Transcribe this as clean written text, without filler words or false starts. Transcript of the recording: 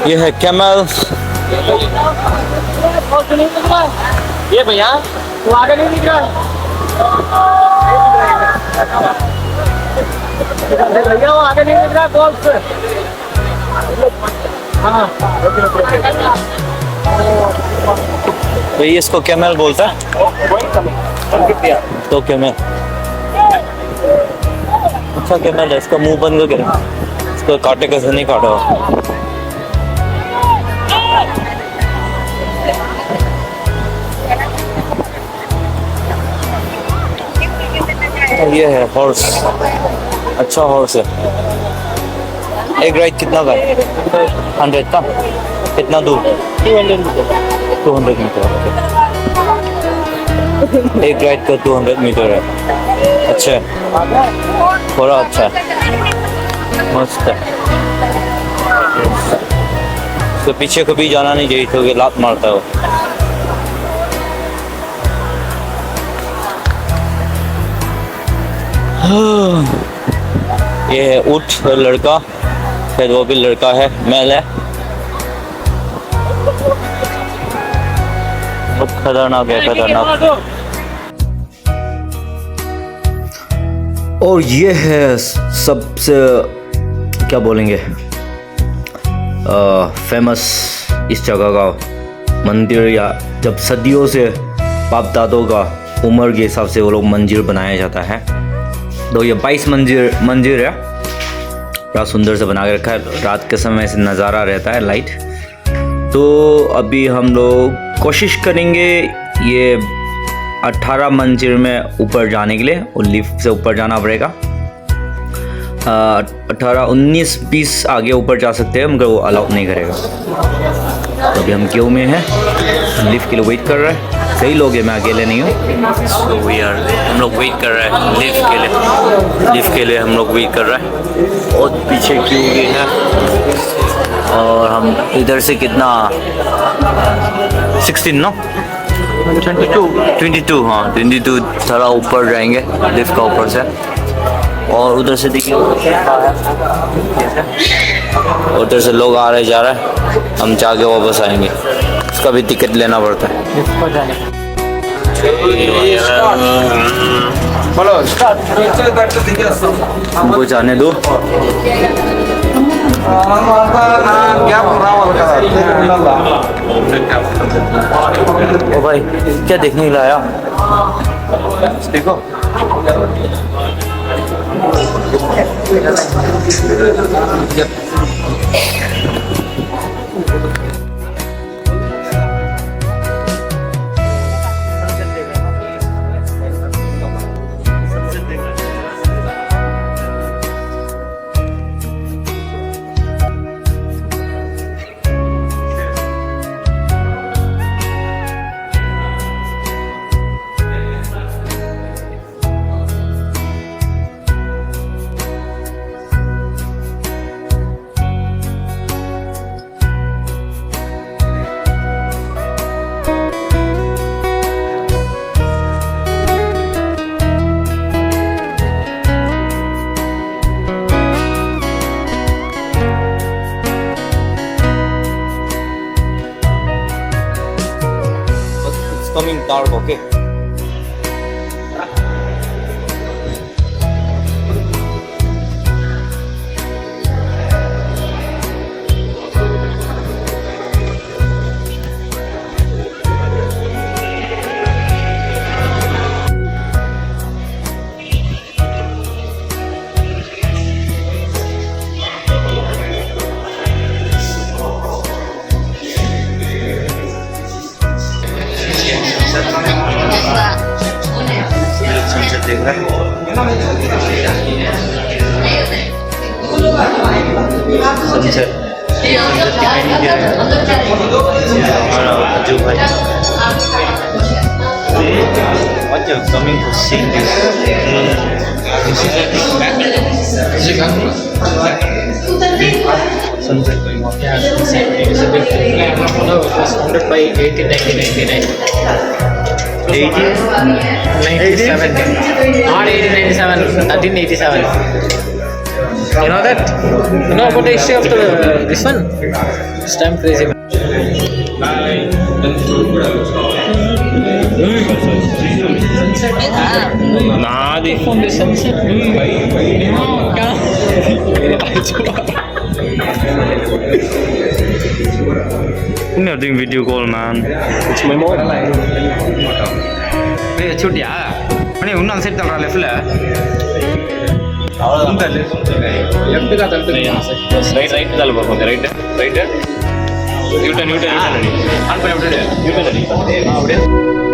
ये है कैमल। ये भैया वो आगे नहीं दिख रहा भैया, वो आगे नहीं दिख रहा बॉल से। हाँ तो ये इसको कैमल बोलता है। तो कैमल अच्छा कैमल है। इसका मुंह बंद करके इसको काटे कैसे नहीं काटा हो। ये है हॉर्स। अच्छा हॉर्स है। एक राइड कितना का? 100 का। कितना दूर? 200 मीटर। एक राइड का 200 मीटर है। अच्छा है, थोड़ा अच्छा है, मस्त है। तो पीछे कभी जाना नहीं चाहिए तो लात मारता है वो। ये है ऊँट लड़का, शायद वो भी लड़का है, मेल है। बहुत खतरनाक है, खतरनाक। और ये है सबसे क्या बोलेंगे फेमस इस जगह का मंदिर, या जब सदियों से बाप दादों का उम्र के हिसाब से वो लोग मंदिर बनाया जाता है। तो ये 22 मंदिर है, बड़ा सुंदर से बना के रखा है। रात के समय से नज़ारा रहता है लाइट। तो अभी हम लोग कोशिश करेंगे ये 18 मंजिल में ऊपर जाने के लिए, और लिफ्ट से ऊपर जाना पड़ेगा। 18, 19, 20 आगे ऊपर जा सकते हैं, मगर वो अलाउ नहीं करेगा। तो अभी हम क्यू में हैं, लिफ्ट के लिए वेट कर रहे हैं। कई लोग हैं, मैं अकेले नहीं हूँ। So हम लोग वेट कर रहे हैं लिफ्ट के लिए। लिफ्ट के लिए हम लोग वेट कर रहे हैं। और पीछे क्यू भी है। और हम इधर से कितना 16 नो 22 हाँ 22 थोड़ा ऊपर जाएंगे लिफ्ट का ऊपर से। और उधर से देखिए उधर से लोग आ रहे जा रहे हैं। हम जाके वापस आएंगे, उसका भी टिकट लेना पड़ता है। हमको जाने दो। ओ भाई क्या देखने के लिए आया? देखो coming dark, okay? देख रहा है सनसेट दिखाई नहीं दे रहा है। हमारा अज्जू भाई what you're coming to see this sunset going on. Yeah, sunset is a big thing. It was founded by 1899. 1897 not 1897, 1387. You know that? You know about the history of this one? This time crazy. నాది From the sunset. nothing video call man. It's my mom. ஏய் வச்சுட்டியா அண்ணே இன்னும் set தள்ளுறா லெஃப்ட்ல Left का तलते right right தால போகும் right right you turn அடி on பண்ணி விட்டுடு யூ டர்ன் அடி அப்படியே